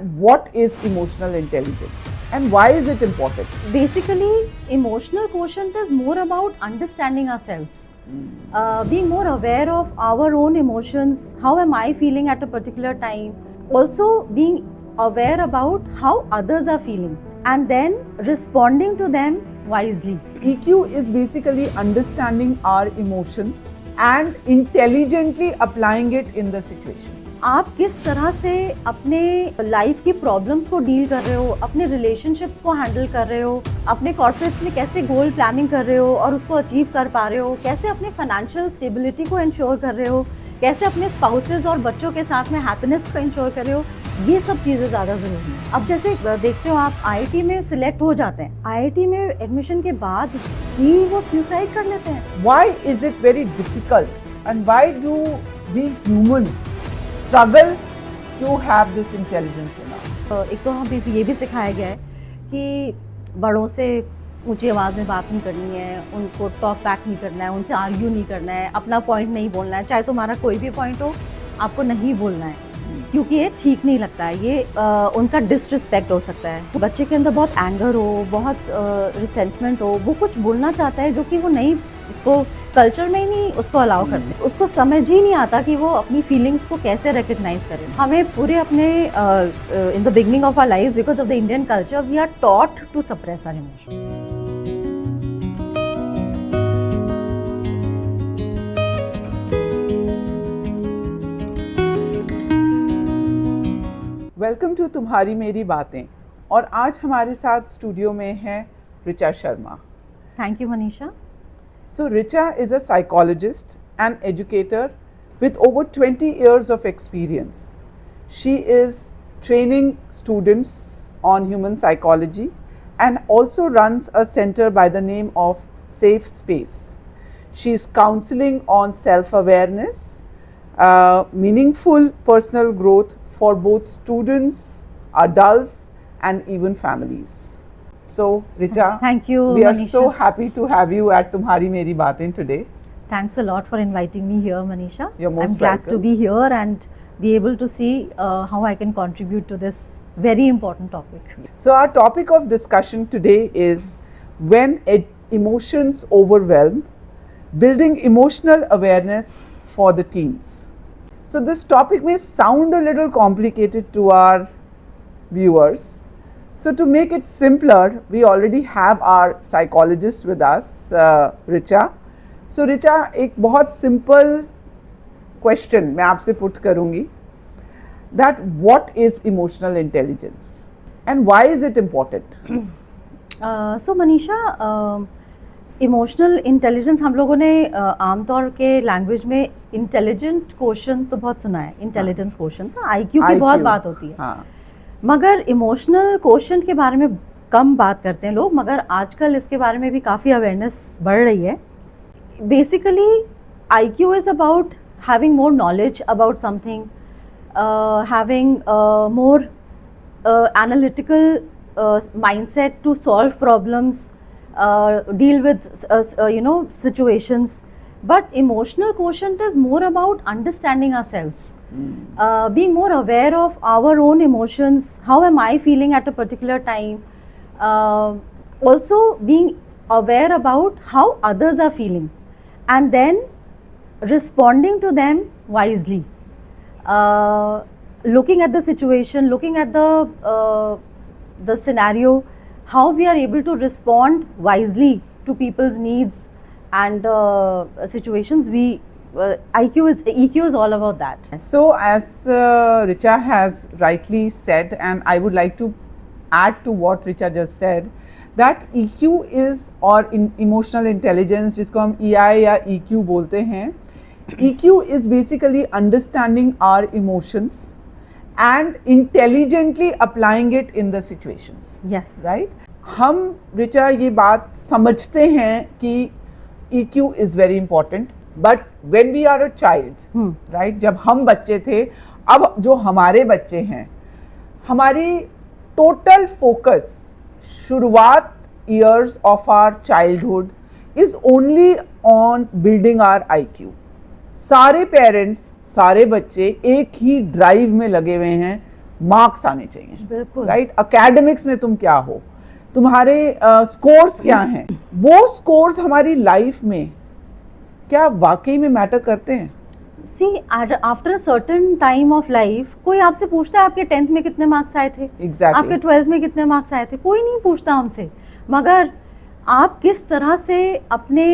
What is emotional intelligence and why is it important? Basically, emotional quotient is more about understanding ourselves, being more aware of our own emotions. How am I feeling at a particular time? Also, being aware about how others are feeling and then responding to them wisely. EQ is basically understanding our emotions and intelligently applying it in the situations. आप किस तरह से अपने life की problems को deal कर रहे हो, अपने रिलेशनशिप्स को हैंडल कर रहे हो, अपने कॉर्पोरेट्स में कैसे गोल प्लानिंग कर रहे हो और उसको अचीव कर पा रहे हो, कैसे अपने फाइनेंशियल स्टेबिलिटी को इंश्योर कर रहे हो, कैसे अपने स्पाउसेस और बच्चों के साथ में हैप्पीनेस को इंश्योर कर रहे हो, ये सब चीज़ें ज़्यादा ज़रूरी हैं। अब जैसे देखते हो आप आईआईटी में सिलेक्ट हो जाते हैं, आईआईटी में एडमिशन के बाद ही वो सुसाइड कर लेते हैं। Why is it very difficult and why do we humans struggle to have this intelligence in us? एक तो हमें ये भी सिखाया गया है कि बड़ों से ऊंची आवाज़ में बात नहीं करनी है, उनको टॉक बैक नहीं करना है, उनसे आर्ग्यू नहीं करना है, अपना पॉइंट नहीं बोलना है, चाहे तुम्हारा कोई भी पॉइंट हो आपको नहीं बोलना है क्योंकि ये ठीक नहीं लगता है, ये उनका डिसरिस्पेक्ट हो सकता है। बच्चे के अंदर बहुत एंगर हो, बहुत रिसेंटमेंट हो, वो कुछ बोलना चाहता है जो कि वो नहीं, उसको कल्चर में ही नहीं उसको अलाउ करते, उसको समझ ही नहीं आता कि वो अपनी फीलिंग्स को कैसे रिकग्नाइज करें। हमें पूरे अपने in the beginning of our life because of the Indian culture we are taught to suppress our emotion. Welcome to तुम्हारी मेरी बातें। और आज हमारे साथ स्टूडियो में है Richa Sharma. Thank you Manisha. So Richa is a psychologist and educator with over 20 years of experience. She is training students on human psychology and also runs a center by the name of Safe Space. She is counseling on self-awareness, meaningful personal growth for both students, adults and even families. So, Richa, thank you. We are Manisha. so happy to have you at Tumhari Meri Baatein today. Thanks a lot for inviting me here, Manisha. You're most I'm glad welcome. to be here and be able to see how I can contribute to this very important topic. So, our topic of discussion today is when emotions overwhelm, building emotional awareness for the teens. So, this topic may sound a little complicated to our viewers. So to make it simpler, we already have our psychologist with us, Richa. So Richa, एक बहुत simple question मैं आपसे put करूँगी, that what is emotional intelligence and why is it important? So Manisha, emotional intelligence हम लोगों ने आमतौर के लैंग्वेज में इंटेलिजेंट क्वेश्चन तो बहुत सुना है, इंटेलिजेंस क्वेश्चन, आईक्यू की बहुत बात होती है। हाँ। मगर इमोशनल क्वेश्चन के बारे में कम बात करते हैं लोग, मगर आजकल इसके बारे में भी काफ़ी अवेयरनेस बढ़ रही है। Basically IQ is about having more knowledge about something, having more analytical mindset to solve problems, deal with situations. But emotional quotient is more about understanding ourselves, being more aware of our own emotions. How am I feeling at a particular time? Also being aware about how others are feeling and then responding to them wisely, looking at the situation, looking at the scenario, how we are able to respond wisely to people's needs and situations. EQ is all about that. So as Richa has rightly said, and I would like to add to what Richa just said, that EQ is or emotional intelligence, जिसको हम EI या EQ बोलते हैं, EQ is basically understanding our emotions and intelligently applying it in the situations. Yes. Right? हम रिचा ये बात समझते हैं कि EQ is very important, but when we are a child, right? जब हम बच्चे थे, अब जो हमारे बच्चे हैं, हमारी total focus शुरुआत years of our childhood is only on building our IQ. सारे पेरेंट्स, सारे बच्चे एक ही ड्राइव में लगे हुए हैं मार्क्स आने चाहिए, बिल्कुल राइट? एकेडमिक्स में तुम क्या हो, तुम्हारे स्कोर्स क्या हैं, वो स्कोर्स हमारी लाइफ में क्या वाकई में मैटर करते हैं? See after a certain time of life कोई आपसे पूछता है आपके 10th में कितने मार्क्स आए थे, Exactly. आपके 12th में कितने मार्क्स आए थे? कोई नहीं पूछता हमसे। मगर आप किस तरह से अपने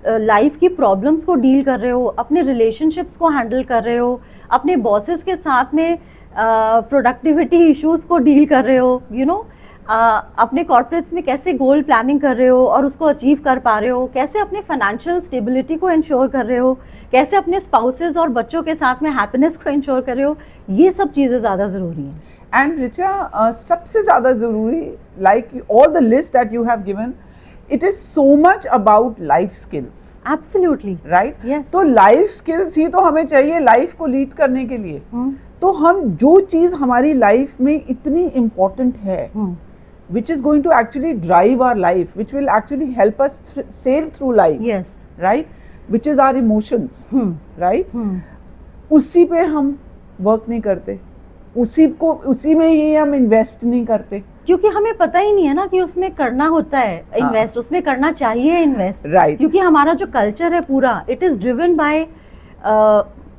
लाइफ की प्रॉब्लम्स को डील कर रहे हो, अपने रिलेशनशिप्स को हैंडल कर रहे हो, अपने बॉसेस के साथ में प्रोडक्टिविटी इश्यूज को डील कर रहे हो, यू नो अपने कॉर्पोरेट्स में कैसे गोल प्लानिंग कर रहे हो और उसको अचीव कर पा रहे हो, कैसे अपने फाइनेंशियल स्टेबिलिटी को इंश्योर कर रहे हो, कैसे अपने स्पाउसेस और बच्चों के साथ में हैप्पीनेस को इंश्योर कर रहे हो, ये सब चीज़ें ज़्यादा ज़रूरी हैं। एंड रिचा, सबसे ज़्यादा ज़रूरी, like all the list that you have given, it is so much about life skills. Absolutely. Right? Yes. तो life skills ही तो हमें चाहिए लाइफ को लीड करने के लिए। तो हम जो चीज़ हमारी लाइफ में इतनी इम्पोर्टेंट है, which is going to actually drive our life, which will actually help us sail through life. Yes. Right? Which is our emotions. Right? उसी पे हम वर्क नहीं करते, उसी में ही हम इन्वेस्ट नहीं करते, क्योंकि हमें पता ही नहीं है ना कि उसमें करना होता है इन्वेस्ट, उसमें करना चाहिए इन्वेस्ट। Right. क्योंकि हमारा जो कल्चर है पूरा, it is driven by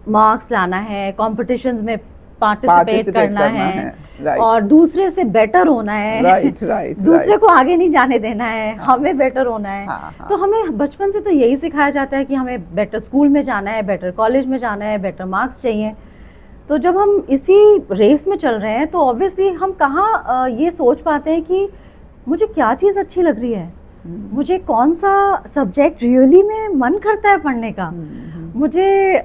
marks लाना है, कॉम्पिटिशन्स में पार्टिसिपेट करना है, right. और दूसरे से बेटर होना है, right, दूसरे को आगे नहीं जाने देना है, हमें बेटर होना है। तो हमें बचपन से तो यही सिखाया जाता है कि हमें बेटर स्कूल में जाना है, बेटर कॉलेज में जाना है, बेटर मार्क्स चाहिए। तो जब हम इसी रेस में चल रहे हैं तो ऑब्वियसली हम कहाँ ये सोच पाते हैं कि मुझे क्या चीज़ अच्छी लग रही है, मुझे कौन सा सब्जेक्ट रियली में मन करता है पढ़ने का, मुझे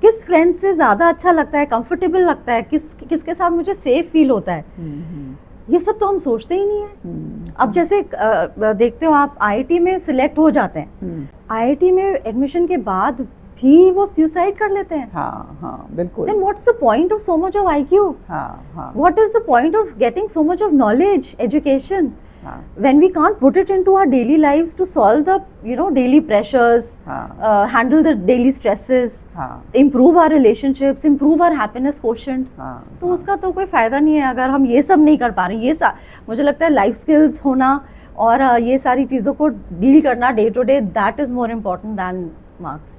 किस फ्रेंड से ज़्यादा अच्छा लगता है, कंफर्टेबल लगता है, किसके साथ मुझे सेफ फील होता है। ये सब तो हम सोचते ही नहीं है। अब जैसे देखते हो आप आईआईटी में सिलेक्ट हो जाते हैं, आईआईटी में एडमिशन के बाद भी वो सुसाइड कर लेते हैं। हाँ, बिल्कुल। Then what's the point of so much of IQ? हाँ। What is the point of getting so much of knowledge, education, हाँ. when we can't put it into our daily lives to solve the, daily pressures, handle the daily stresses, improve our relationships, improve our happiness quotient? तो उसका तो कोई फायदा नहीं है अगर हम ये सब नहीं कर पा रहे। मुझे लगता है लाइफ स्किल्स होना और ये सारी चीज़ों को डील करना day to day, that is more important than marks.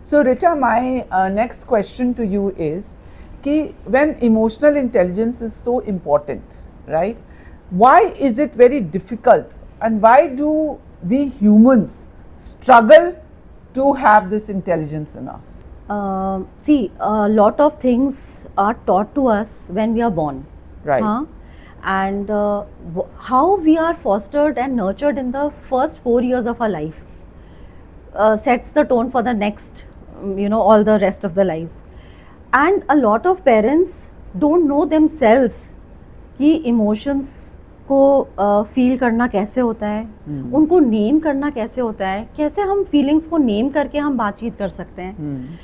So Richa, my next question to you is कि when emotional intelligence is so important, right? Why is it very difficult and why do we humans struggle to have this intelligence in us? See, a lot of things are taught to us when we are born. Right. And how we are fostered and nurtured in the first 4 years of our lives sets the tone for the next, all the rest of the lives. And a lot of parents don't know themselves कि emotions को feel करना कैसे होता है, उनको name करना कैसे होता है, कैसे हम feelings को name करके हम बातचीत कर सकते हैं।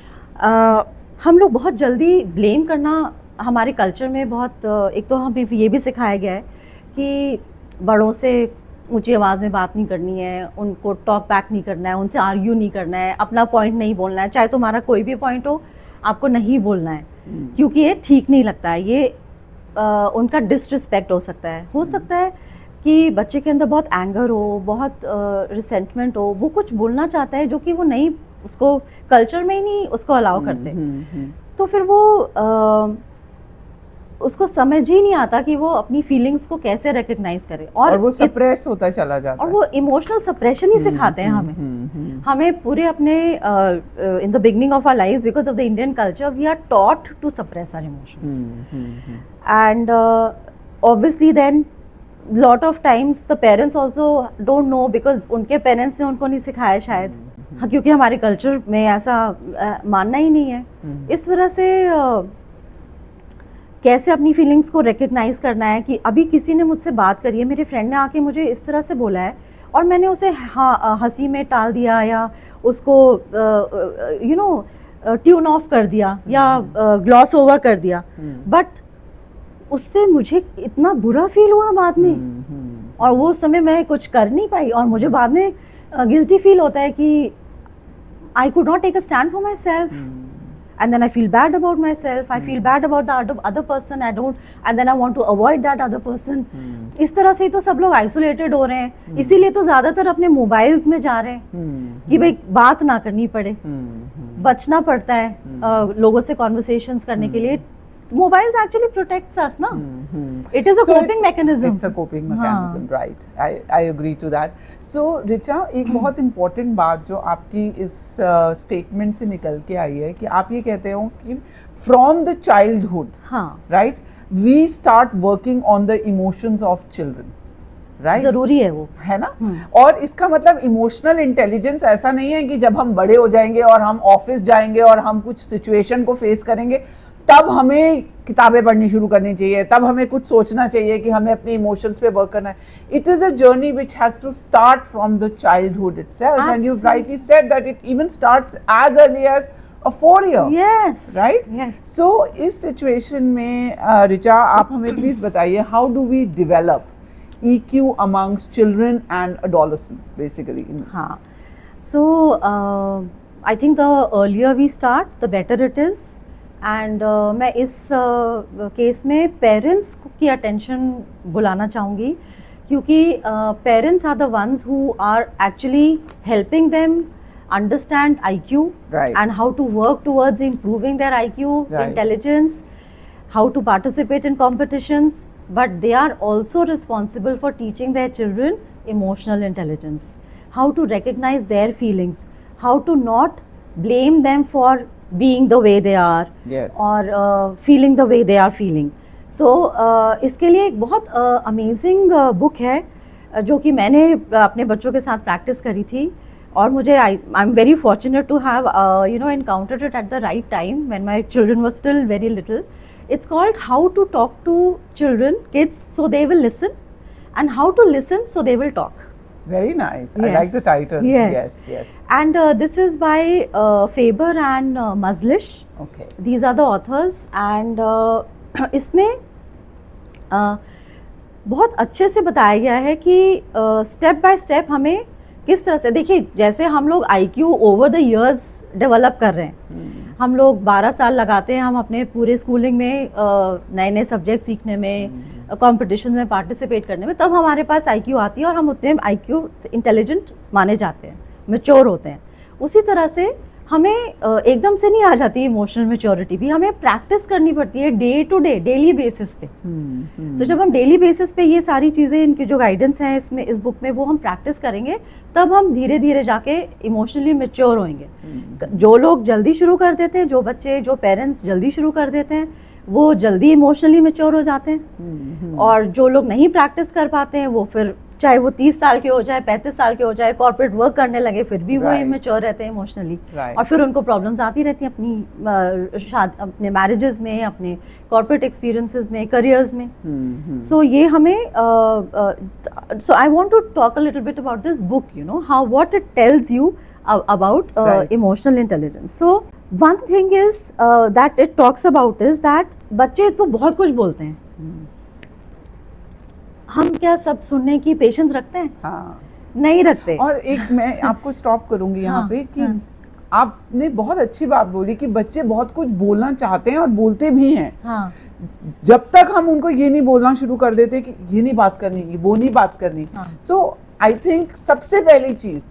हम लोग बहुत जल्दी blame करना हमारे कल्चर में बहुत, एक तो हमें ये भी सिखाया गया है कि बड़ों से ऊंची आवाज़ में बात नहीं करनी है, उनको टॉक बैक नहीं करना है, उनसे आर्ग्यू नहीं करना है, अपना पॉइंट नहीं बोलना है, चाहे तुम्हारा कोई भी पॉइंट हो आपको नहीं बोलना है, क्योंकि ये ठीक नहीं लगता है, ये उनका डिसरिस्पेक्ट हो सकता है। हो सकता है कि बच्चे के अंदर बहुत एंगर हो, बहुत रिसेंटमेंट हो, वो कुछ बोलना चाहता है जो कि वो नहीं, उसको कल्चर में ही नहीं उसको अलाउ करते, तो फिर वो उसको समझ ही नहीं आता कि वो अपनी फीलिंग्स को कैसे रिकग्नाइज करे, और वो सप्रेस होता चला जाता है, और वो इमोशनल सप्रेशन ही सिखाते हैं हमें पूरे अपने in the beginning of our lives, because of the Indian culture we are taught to suppress our emotions, and obviously then lot of times the parents also don't know, because उनके parents ने उनको नहीं सिखाया शायद, क्योंकि हमारे culture में ऐसा मानना ही नहीं है। इस वजह से कैसे अपनी फीलिंग्स को रिकग्नाइज करना है कि अभी किसी ने मुझसे बात करी है, मेरे फ्रेंड ने आके मुझे इस तरह से बोला है और मैंने उसे हंसी में टाल दिया या उसको ट्यून ऑफ कर दिया या ग्लॉस ओवर कर दिया, बट उससे मुझे इतना बुरा फील हुआ बाद में, और वो समय मैं कुछ कर नहीं पाई और मुझे बाद में गिल्टी फील होता है कि I could not take a stand for myself, and then I feel bad about myself, I feel bad about the other person, I don't, and then I want to avoid that other person. इस तरह से ही तो सब लोग isolated हो रहे हैं, इसीलिए तो ज्यादातर अपने मोबाइल्स में जा रहे हैं कि भाई बात ना करनी पड़े, बचना पड़ता है लोगों से कॉन्वर्सेशंस करने के लिए. Mobiles actually protects us, na? It is a coping mechanism. It's a coping mechanism, right? I agree to that. So, Richa, एक बहुत important बात जो आपकी इस statement से निकल के आई है कि आप ये कहते हो कि from the childhood, right? We start working on the emotions of children. Right? जरूरी है वो, है ना. और इसका मतलब इमोशनल इंटेलिजेंस ऐसा नहीं है कि जब हम बड़े हो जाएंगे और हम ऑफिस जाएंगे और हम कुछ सिचुएशन को फेस करेंगे तब हमें किताबें पढ़नी शुरू करनी चाहिए, तब हमें कुछ सोचना चाहिए कि हमें अपने इमोशंस पे वर्क करना है. It is a journey which has to start from the childhood itself, and you rightly said that it even starts as early as a 4-year. Yes. Right? Yes. So इस situation में रिचा आप हमें please बताइए, how do we develop EQ amongst children and adolescents, basically. हाँ. So I think the earlier we start, the better it is. And मैं इस case में parents की अटेंशन बुलाना चाहूँगी, क्योंकि parents are the ones who are actually helping them understand IQ, right, and how to work towards improving their IQ, right, intelligence, how to participate in competitions. But they are also responsible for teaching their children emotional intelligence, how to recognize their feelings, how to not blame them for being the way they are, yes, or feeling the way they are feeling. So इसके लिए एक बहुत amazing book है जो कि मैंने अपने बच्चों के साथ प्रैक्टिस करी थी, और मुझे I am very fortunate to have encountered it at the right time when my children were still very little. It's called How to Talk to Children, Kids, so they will listen, and How to Listen so they will talk. Very nice. Yes. I like the title. Yes. Yes. And this is by Faber and Maslish. Okay. These are the authors, and इसमें बहुत अच्छे से बताया गया है कि step by step हमें किस तरह से, देखिए जैसे हम लोग IQ over the years develop कर रहे हैं, हम लोग 12 साल लगाते हैं हम अपने पूरे स्कूलिंग में नए नए सब्जेक्ट सीखने में, कॉम्पिटिशन में पार्टिसिपेट करने में, तब हमारे पास IQ आती है और हम उतने IQ इंटेलिजेंट माने जाते हैं, मैच्योर होते हैं. उसी तरह से हमें एकदम से नहीं आ जाती इमोशनल मैच्योरिटी, भी हमें प्रैक्टिस करनी पड़ती है day to day, daily basis पे. तो जब हम डेली बेसिस पे ये सारी चीज़ें, इनकी जो गाइडेंस है इसमें, इस बुक में, वो हम प्रैक्टिस करेंगे, तब हम धीरे धीरे जाके इमोशनली मैच्योर होंगे. जो लोग जल्दी शुरू कर देते हैं, जो बच्चे, जो पेरेंट्स जल्दी शुरू कर देते हैं, वो जल्दी इमोशनली मैच्योर हो जाते हैं. और जो लोग नहीं प्रैक्टिस कर पाते हैं, वो फिर चाहे वो 30 साल के हो जाए, 35 साल के हो जाए, कॉर्पोरेट वर्क करने लगे, फिर भी वो इमेच्योर रहते हैं इमोशनली. और फिर उनको प्रॉब्लम्स आती रहती हैं अपनी अपने मैरिजेस में, अपने कॉर्पोरेट एक्सपीरियंसेस में, करियर्स में. सो ये हमें so I want to talk a little bit about this book, how what it tells you about emotional intelligence. So one thing is that it talks about is that बच्चे तो बहुत कुछ बोलते हैं, हम क्या सब सुनने की पेशेंस रखते हैं? हाँ. नहीं रखते. और एक मैं आपको स्टॉप करूंगी यहाँ पे कि आपने बहुत अच्छी बात बोली कि बच्चे बहुत कुछ बोलना चाहते हैं और बोलते भी हैं. हाँ. जब तक हम उनको ये नहीं बोलना शुरू कर देते कि ये नहीं बात करनी, वो नहीं बात करनी. सो आई थिंक सबसे पहली चीज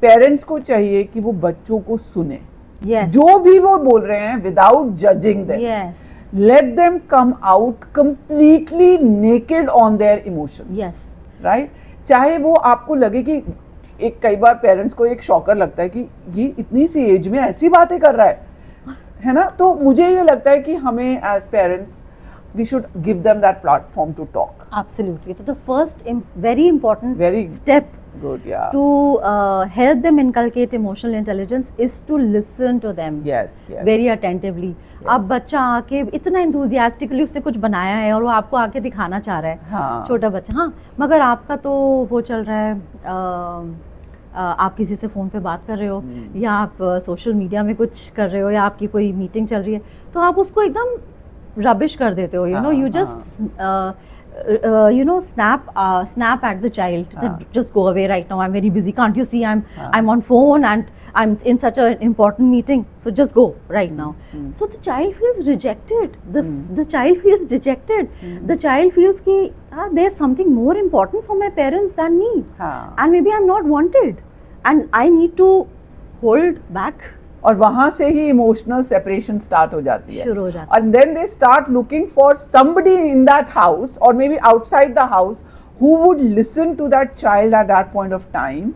पेरेंट्स को चाहिए कि वो बच्चों को सुने. Yes. जो भी वो बोल रहे हैं without judging them. Yes. Let them come out completely naked on their emotions. Yes. Right? चाहे वो आपको लगे कि एक, कई बार पेरेंट्स को एक शॉकर लगता है कि ये इतनी सी एज में ऐसी बातें कर रहा है ना. तो मुझे ये लगता है कि हमें as parents we should give them that platform to talk. Absolutely. So the first very important step good, yeah, to help them inculcate emotional intelligence is to listen to them. Yes. Very attentively. अब बच्चा आके इतना enthusiastically उससे कुछ बनाया है और वो आपको आके दिखाना चाह रहा है. हाँ. छोटा बच्चा. हाँ. मगर आपका तो वो चल रहा है, आप किसी से फ़ोन पे बात कर रहे हो, या आप सोशल मीडिया में कुछ कर रहे हो, या आपकी कोई मीटिंग चल रही है, तो आप उसको एकदम रबिश कर देते हो, you know, you just you know, snap at the child that just go away right now, I'm very busy, can't you see I'm on phone and I'm in such an important meeting, so just go right now. So the child feels rejected, the child feels dejected, the child feels ki there's something more important for my parents than me, and maybe I'm not wanted and I need to hold back. और वहां से ही emotional separation start हो जाती है, शुरू हो जाती है। and then they start looking for somebody in that house or maybe outside the house who would listen to that child at that point of time,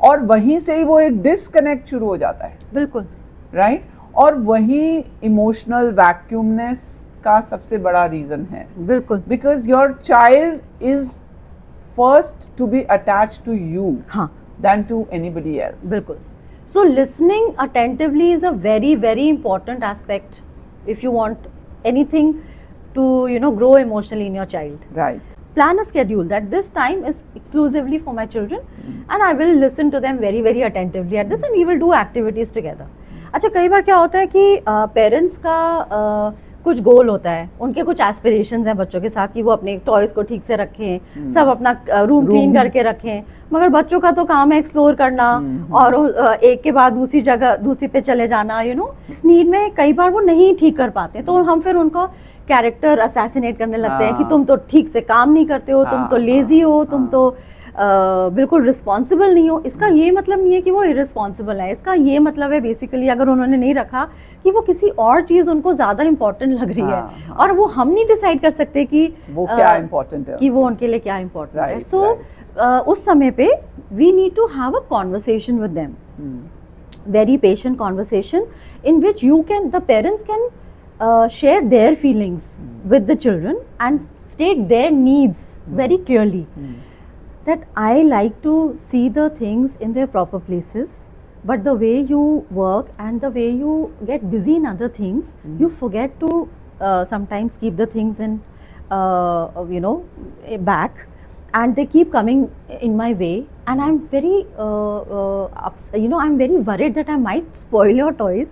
और वहीं से ही वो एक डिस्कनेक्ट शुरू हो जाता है, बिल्कुल, राइट और वही इमोशनल वैक्यूमनेस का सबसे बड़ा रीजन है, बिल्कुल, because your child is first to be attached to you then to anybody else. बिल्कुल। So listening attentively is a very, very important aspect if you want anything to, you know, grow emotionally in your child. Right. Plan a schedule that this time is exclusively for my children and I will listen to them very, very attentively at this and we will do activities together. अच्छा, कई बार क्या होता है कि parents का कुछ गोल होता है, उनके कुछ एस्पिरेशंस हैं बच्चों के साथ कि वो अपने टॉयज को ठीक से रखें, सब अपना रूम क्लीन करके रखें, मगर बच्चों का तो काम है एक्सप्लोर करना और एक के बाद दूसरी जगह दूसरी पे चले जाना, यू नो। इस नीड में कई बार वो नहीं ठीक कर पाते, तो हम फिर उनका कैरेक्टर असैसिनेट करने लगते हैं कि तुम तो ठीक से काम नहीं करते हो, तुम तो लेजी हो, तुम तो बिल्कुल रिस्पॉन्सिबल नहीं हो। इसका ये मतलब नहीं है कि वो इरिस्पॉन्सिबल है, इसका ये मतलब है बेसिकली अगर उन्होंने नहीं रखा कि वो किसी और चीज़ उनको ज़्यादा इम्पोर्टेंट लग रही है, और वो हम नहीं डिसाइड कर सकते कि वो क्या इम्पोर्टेंट है, कि वो उनके लिए क्या इम्पोर्टेंट है। सो उस समय पे we need to have a conversation with them, very patient conversation in which you can, the parents can share their feelings with the children and state their needs very clearly. That I like to see the things in their proper places, but the way you work and the way you get busy in other things, you forget to sometimes keep the things in you know, back, and they keep coming in my way, and I'm very you know, I'm very worried that I might spoil your toys.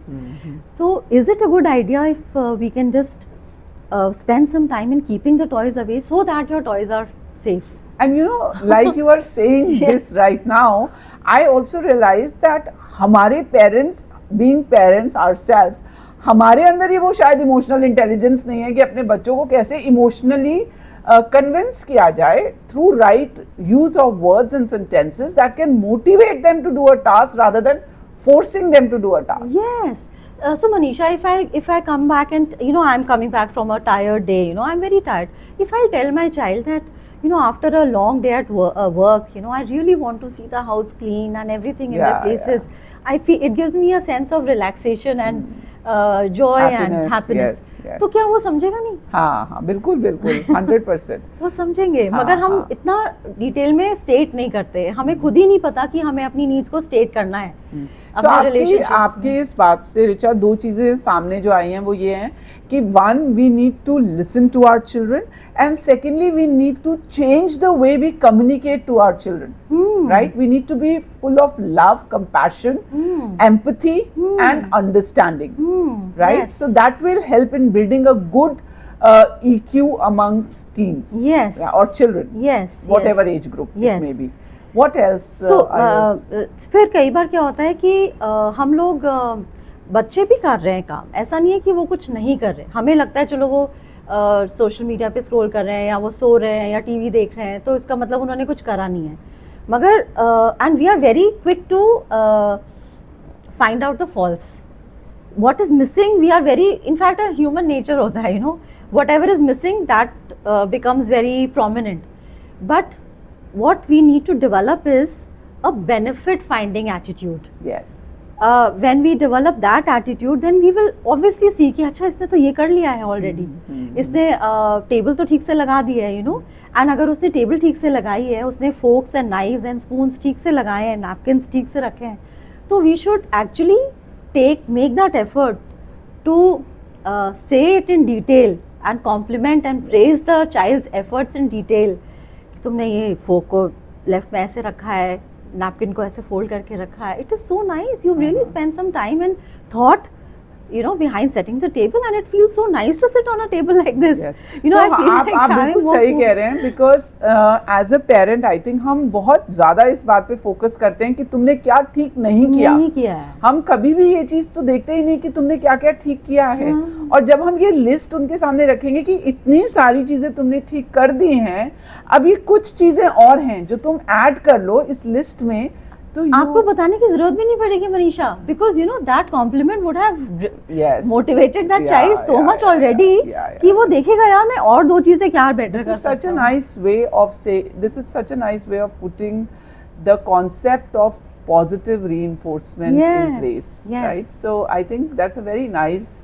So is it a good idea if we can just spend some time in keeping the toys away so that your toys are safe? And you know, like you are saying this right now, I also realized that हमारे parents, being parents ourselves, हमारे अंदर ही वो शायद emotional intelligence नहीं है कि अपने बच्चों को कैसे इमोशनली कन्विंस किया जाए through right use of words and sentences that can motivate them to do a task rather than forcing them to do a task. Yes. So Manisha, if I come back and, you know, I'm coming back from a tired day, you know, I'm very tired. If I tell my child that, you know, after a long day at work, you know, I really want to see the house clean and everything in their places, I feel it gives me a sense of relaxation and joy and happiness. Yes. तो क्या वो समझेगा नहीं? हाँ, बिल्कुल 100%. वो समझेंगे, मगर हम इतना डिटेल में स्टेट नहीं करते, हमें खुद ही नहीं पता कि हमें अपनी नीड्स को स्टेट करना है। So, आपकी इस बात से रिचा दो चीजें सामने जो आई हैं वो ये हैं कि one, we need to listen to our children, and secondly we need to change the way we communicate to our children, right? We need to be full of love, compassion, empathy and understanding, right? So that will help in building a good EQ amongst teens, or children, whatever age group it may be. What else? फिर कई बार क्या होता है कि हम लोग बच्चे भी कर रहे हैं काम, ऐसा नहीं है कि वो कुछ नहीं कर रहे। हमें लगता है चलो वो सोशल मीडिया पे स्क्रॉल कर रहे हैं या वो सो रहे हैं या टीवी देख रहे हैं, तो इसका मतलब उन्होंने कुछ करा नहीं है। मगर and we are very quick to find out the faults, what is missing, we are very, in fact a human nature होता है, you know, whatever is missing that becomes very prominent. But what we need to develop is a benefit finding attitude. Yes. When we develop that attitude, then we will obviously see कि अच्छा इसने तो ये कर लिया है already, इसने table तो ठीक से लगा दी है, you know, and अगर उसने टेबल ठीक से लगाई है, उसने forks and knives and spoons ठीक से लगाए हैं, napkins ठीक से रखे हैं, तो we should actually make that effort to say it in detail and compliment and praise the child's efforts in detail. कि तुमने ये फोक को लेफ्ट में ऐसे रखा है, नैपकिन को ऐसे फोल्ड करके रखा है, it is so nice, you really spend some time and thought behind setting the table, and it feels so nice to sit on a table like this. Yes. So आप बिल्कुल more सही food. कह रहे हैं, because as a parent I think हम बहुत ज्यादा इस बात पे फोकस करते हैं कि तुमने क्या ठीक नहीं किया। नहीं किया है। हम कभी भी ये चीज तो देखते ही नहीं कि तुमने क्या क्या ठीक किया है। और जब हम ये लिस्ट उनके सामने रखेंगे कि इतनी सारी चीजें तुमने ठीक कर दी हैं, अब ये कुछ चीजें और हैं जो तुम ऐड कर लो इस लिस्ट में, तो आपको बताने की जरूरत भी नहीं पड़ेगी Manisha, because that compliment would have motivated that child so much already कि वो देखेगा यार मैं और दो चीजें क्या बेटर कर सकता हूं। This is such a nice way of this is such a nice way of putting the concept of positive reinforcement in place, right? So I think that's a very nice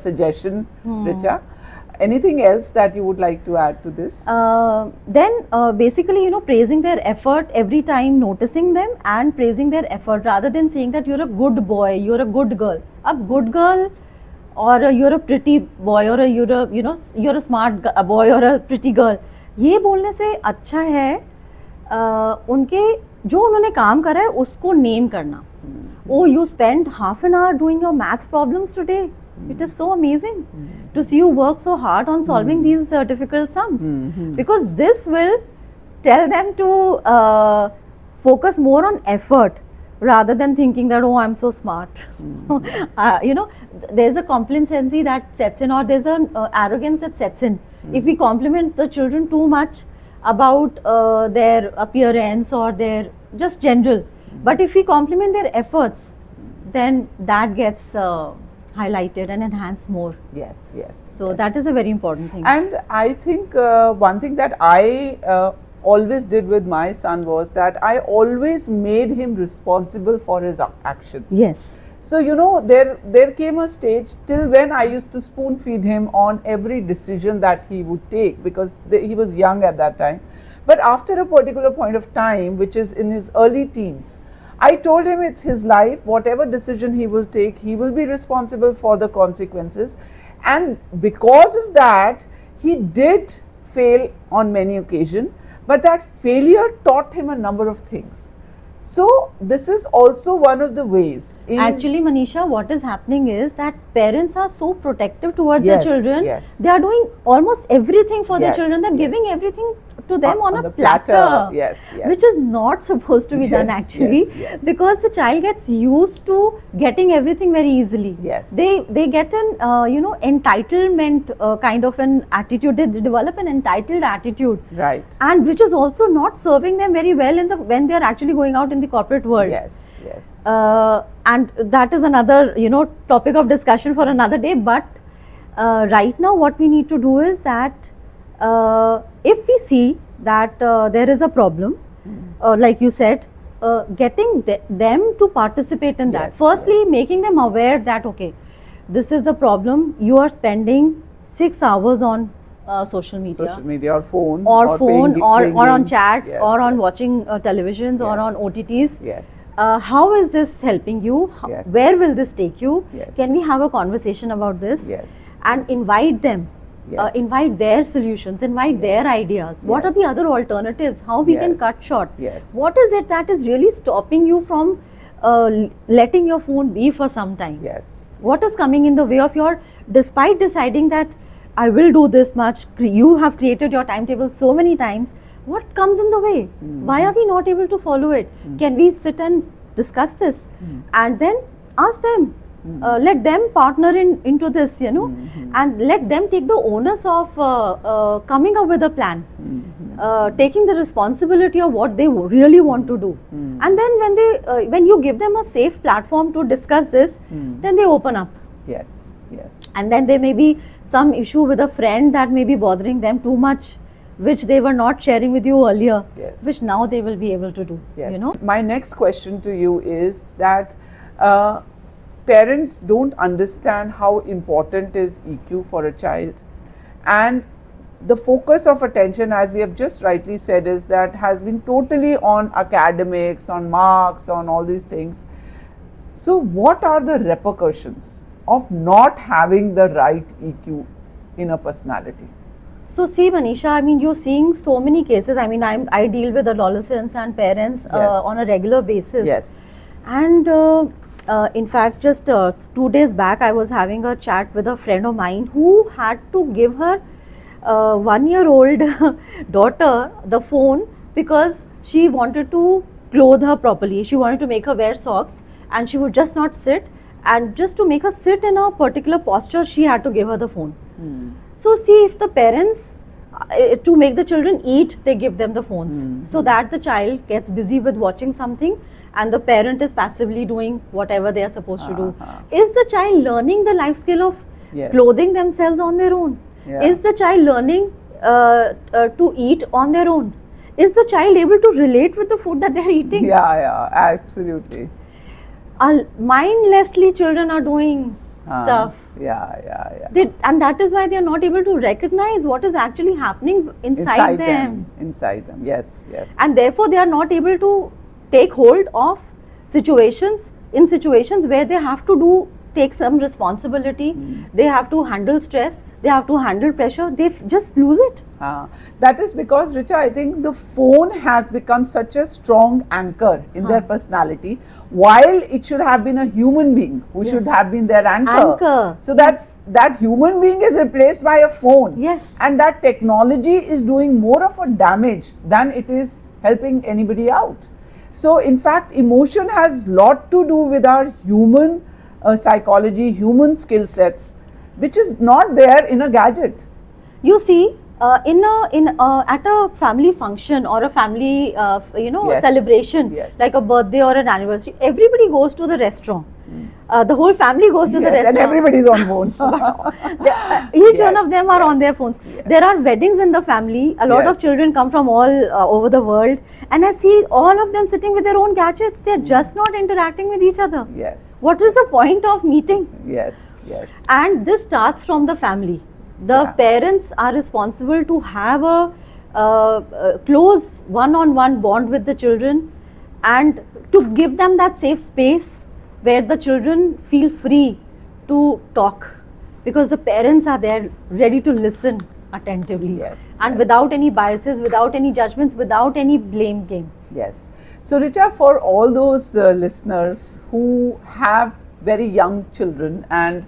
suggestion, Richa. Anything else that you would like to add to this? Then basically, praising their effort every time, noticing them and praising their effort rather than saying that you're a good boy, you're a good girl. A good girl or you're a pretty boy or you're a smart boy or a pretty girl. ये बोलने से अच्छा है उनके जो उन्होंने काम करा है उसको नेम करना। Oh, you spent half an hour doing your math problems today. It is so amazing to see you work so hard on solving these difficult sums, because this will tell them to focus more on effort rather than thinking that, oh, I'm so smart. There's a complacency that sets in, or there's an arrogance that sets in. If we compliment the children too much about their appearance or their just general, but if we compliment their efforts, then that gets highlighted and enhanced more. Yes. So yes. that is a very important thing. And I think one thing that I always did with my son was that I always made him responsible for his actions. Yes. So there came a stage till when I used to spoon feed him on every decision that he would take, because he was young at that time. But after a particular point of time, which is in his early teens, I told him it's his life, whatever decision he will take, he will be responsible for the consequences. And because of that, he did fail on many occasions, but that failure taught him a number of things. So this is also one of the ways. Actually, Manisha, what is happening is that parents are so protective towards Yes, their children. yes. They are doing almost everything for their Yes, children. They're yes. giving everything to them on a the platter. Yes. Which is not supposed to be done Yes, actually, yes. because the child gets used to getting everything very easily. Yes. They get an entitlement kind of an attitude. They develop an entitled attitude, Right. and which is also not serving them very well when they are actually going out in the corporate world. Yes. And that is another topic of discussion for another day. But right now what we need to do is that if we see that there is a problem, like you said, getting them to participate in that. Yes, Firstly, yes. making them aware that okay, this is the problem, you are spending 6 hours on social media, or phone, or phone, playing or on games. chats, Yes, or on yes. watching televisions, or on Yes. OTTs. Yes. How is this helping you? Yes. Where will this take you? Yes. Can we have a conversation about this? Yes. And invite them. Yes. Invite their solutions, invite their ideas. What are the Yes. other alternatives? How we can Yes. cut short? Yes. What is it that is really stopping you from letting your phone be for some time? Yes. What is coming in the way of your, despite deciding that I will do this much, you have created your timetable so many times, what comes in the way? Why are we not able to follow it? Can we sit and discuss this and then ask them, let them partner into this, and let them take the onus of coming up with a plan, taking the responsibility of what they really want to do. And then when you give them a safe platform to discuss this, then they open up. Yes. And then there may be some issue with a friend that may be bothering them too much, which they were not sharing with you earlier, Yes. which now they will be able to do. Yes. My next question to you is that parents don't understand how important is EQ for a child, and the focus of attention, as we have just rightly said, is that has been totally on academics, on marks, on all these things. So what are the repercussions of not having the right EQ in a personality? So see, Manisha, I mean, you're seeing so many cases. I mean, I deal with adolescents and parents Yes. on a regular basis. Yes. And In fact, just 2 days back, I was having a chat with a friend of mine who had to give her 1-year-old daughter the phone because she wanted to clothe her properly. She wanted to make her wear socks, and she would just not sit. And just to make her sit in a particular posture, she had to give her the phone. So see, if the parents to make the children eat, they give them the phones so that the child gets busy with watching something and the parent is passively doing whatever they are supposed to do. Is the child learning the life skill of Yes. clothing themselves on their own? Yeah. Is the child learning to eat on their own? Is the child able to relate with the food that they are eating? Yeah, absolutely. Mindlessly, children are doing stuff. Yeah. And that is why they are not able to recognize what is actually happening inside them. Inside them, yes. And therefore they are not able to take hold of situations where they have to take some responsibility. They have to handle stress, they have to handle pressure, they just lose it. That is because, Richa, I think the phone has become such a strong anchor in their personality, while it should have been a human being who should have been their anchor. So that human being is replaced by a phone. Yes. And that technology is doing more of a damage than it is helping anybody out. So in fact, emotion has lot to do with our human psychology, human skill sets, which is not there in a gadget. You see, at a family function or a family celebration, like a birthday or an anniversary, everybody goes to the restaurant. The whole family goes to the restaurant, and everybody's on phone. Each one of them are on their phones. There are weddings in the family. A lot of children come from all over the world, and I see all of them sitting with their own gadgets. They're just not interacting with each other. Yes. What is the point of meeting? Yes. And this starts from the family. The parents are responsible to have a close one-on-one bond with the children and to give them that safe space where the children feel free to talk, because the parents are there ready to listen attentively and without any biases, without any judgments, without any blame game. Yes. So Richa, for all those listeners who have very young children, and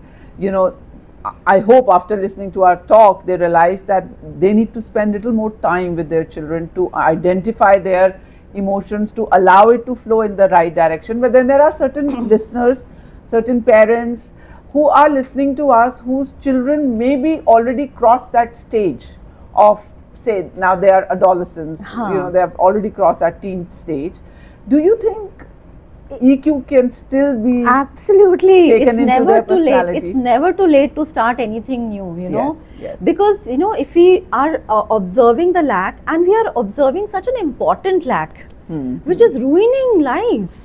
I hope after listening to our talk they realize that they need to spend a little more time with their children to identify their emotions, to allow it to flow in the right direction. But then there are certain listeners, certain parents who are listening to us whose children maybe already crossed that stage of, say, now they are adolescents, they have already crossed that teen stage. Do you think EQ can still be absolutely taken it's into never their too late. personality? It's never too late to start anything new, Yes. because if we are observing the lack, and we are observing such an important lack which is ruining lives,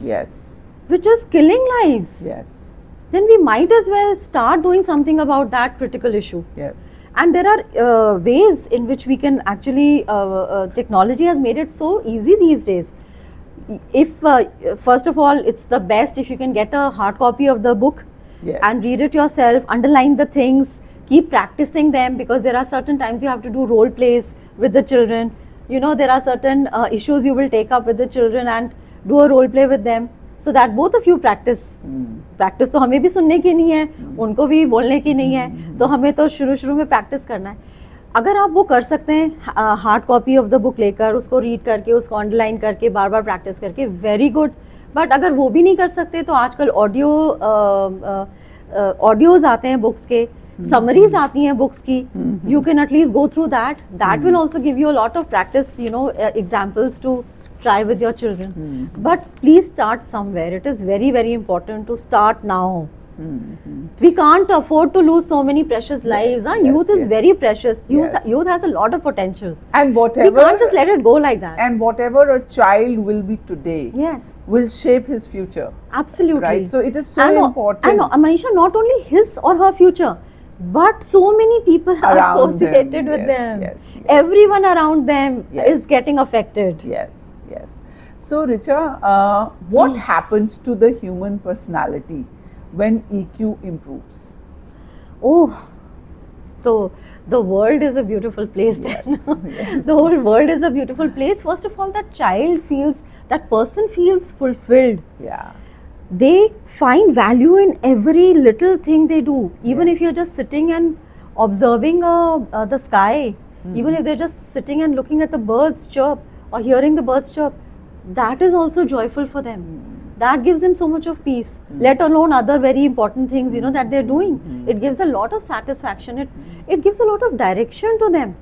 which is killing lives, then we might as well start doing something about that critical issue. And there are ways in which we can actually technology has made it so easy these days. If first of all, it's the best if you can get a hard copy of the book and read it yourself, underline the things, keep practicing them, because there are certain times you have to do role plays with the children. There are certain issues you will take up with the children and do a role play with them, so that both of you practice. Practice तो हमें भी सुनने की नहीं है, उनको भी बोलने की नहीं है, तो हमें तो शुरू में प्रैक्टिस करना है. अगर आप वो कर सकते हैं hard copy of the book लेकर, उसको रीड करके, उसको अंडरलाइन करके, बार बार प्रैक्टिस करके, वेरी गुड. बट अगर वो भी नहीं कर सकते तो आजकल ऑडियोज आते हैं बुक्स के, समरीज आती हैं बुक्स की. You can at least go through that will also give you a lot of practice, examples to try with your children. But please start somewhere. It is very, very important to start now. We can't afford to lose so many precious lives. Youth is very precious. Youth has a lot of potential. And whatever, we can't just let it go like that. And whatever a child will be today, will shape his future. Absolutely. Right. So it is so important. And Manisha, not only his or her future, but so many people are associated with them. Everyone around them is getting affected. Yes. So Richa, what happens to the human personality when EQ improves? Oh, so the world is a beautiful place. The whole world is a beautiful place. First of all, that person feels fulfilled. they find value in every little thing they do. Even if you're just sitting and observing the sky, even if they're just sitting and looking at the birds chirp or hearing the birds chirp, that is also joyful for them. That gives them so much of peace, let alone other very important things, you know, that they're doing. It gives a lot of satisfaction. It gives a lot of direction to them.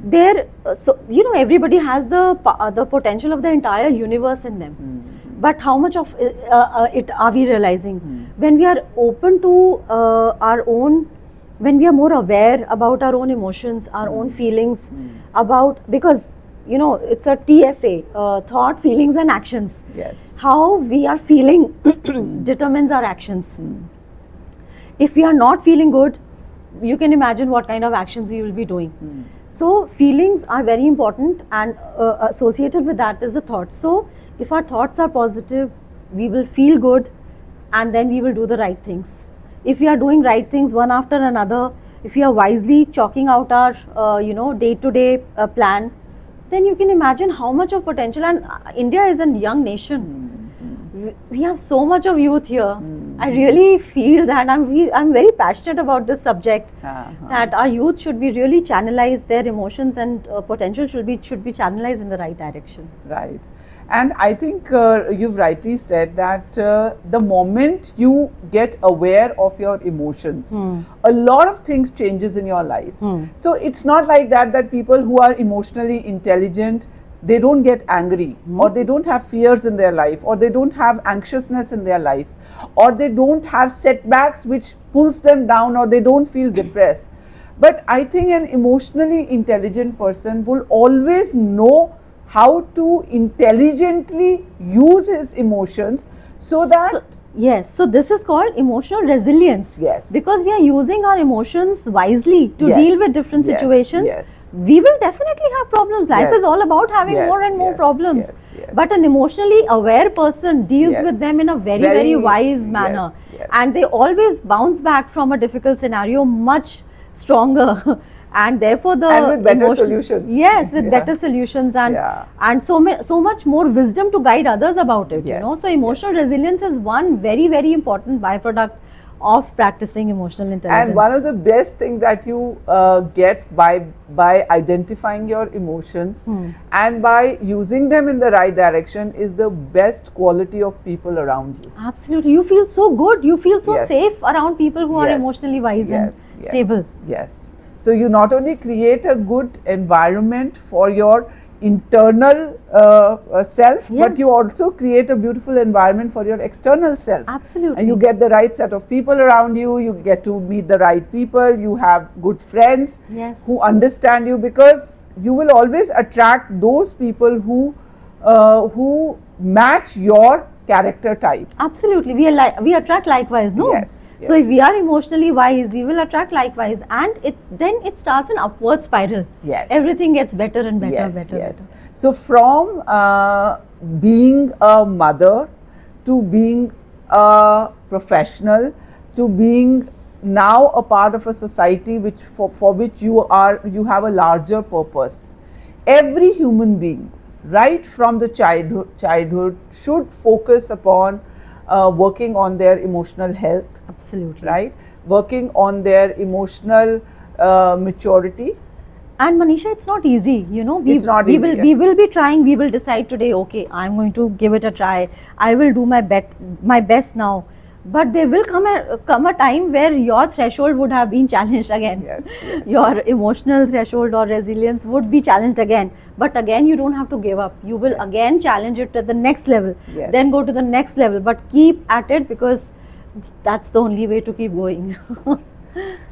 They're so, you know, everybody has the potential of the entire universe in them. But how much of it are we realizing? When we are open to our own, when we are more aware about our own emotions, our own feelings, because, you know, it's a TFA, thought, feelings and actions. Yes. How we are feeling determines our actions. If we are not feeling good, you can imagine what kind of actions we will be doing. So feelings are very important, and associated with that is the thoughts. So if our thoughts are positive, we will feel good, and then we will do the right things. If we are doing right things one after another, if we are wisely chalking out our you know, day-to-day plan, then you can imagine how much of potential. And India is a young nation. We have so much of youth here. I really feel that I'm very passionate about this subject. That our youth should be really channelized, their emotions and potential should be channelized in the right direction. Right. And I think you've rightly said that the moment you get aware of your emotions, a lot of things changes in your life. So it's not like that people who are emotionally intelligent, they don't get angry, or they don't have fears in their life, or they don't have anxiousness in their life, or they don't have setbacks which pulls them down, or they don't feel depressed. But I think an emotionally intelligent person will always know how to intelligently use his emotions so that yes, so this is called emotional resilience. Yes. Because we are using our emotions wisely to deal with different situations. Yes. We will definitely have problems. Life is all about having more and more problems. But an emotionally aware person deals with them in a very wise manner. And they always bounce back from a difficult scenario much stronger. And therefore and with better solutions. Yes, with better solutions, and so much more wisdom to guide others about it. You know, so emotional resilience is one very important byproduct of practicing emotional intelligence. And one of the best things that you get by identifying your emotions and by using them in the right direction is the best quality of people around you. Absolutely, you feel so good. You feel so safe around people who are emotionally wise and stable. Yes. So you not only create a good environment for your internal self, but you also create a beautiful environment for your external self. Absolutely. And you get the right set of people around you, you get to meet the right people, you have good friends who understand you, because you will always attract those people who match your character type. Absolutely, we attract likewise, no? Yes. So if we are emotionally wise, we will attract likewise, and then it starts an upward spiral. Yes. Everything gets better and better, better. So from being a mother to being a professional to being now a part of a society which for which you have a larger purpose. Every human being, right from the childhood should focus upon working on their emotional health. Absolutely. Right? Working on their emotional maturity. And Manisha, it's not easy, you know. It's not easy. We will be trying. We will decide today, okay, I'm going to give it a try. I will do my best now. But there will come a time where your threshold would have been challenged again. Your emotional threshold or resilience would be challenged again. But again, you don't have to give up. You will again challenge it at the next level. Then go to the next level. But keep at it, because that's the only way to keep going.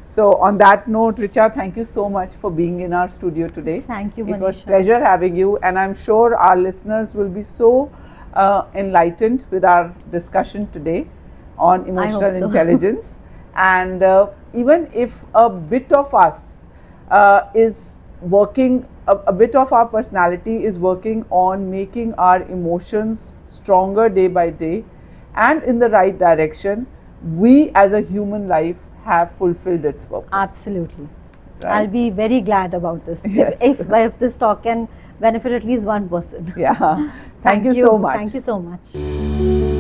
So on that note, Richa, thank you so much for being in our studio today. Thank you, Manisha. It was a pleasure having you, and I'm sure our listeners will be so enlightened with our discussion today on emotional intelligence. And even if a bit of us is working, a bit of our personality is working on making our emotions stronger day by day and in the right direction, we as a human life have fulfilled its purpose. Absolutely. Right? I'll be very glad about this. If this talk can benefit at least one person. Yeah. Thank you so much. Thank you so much.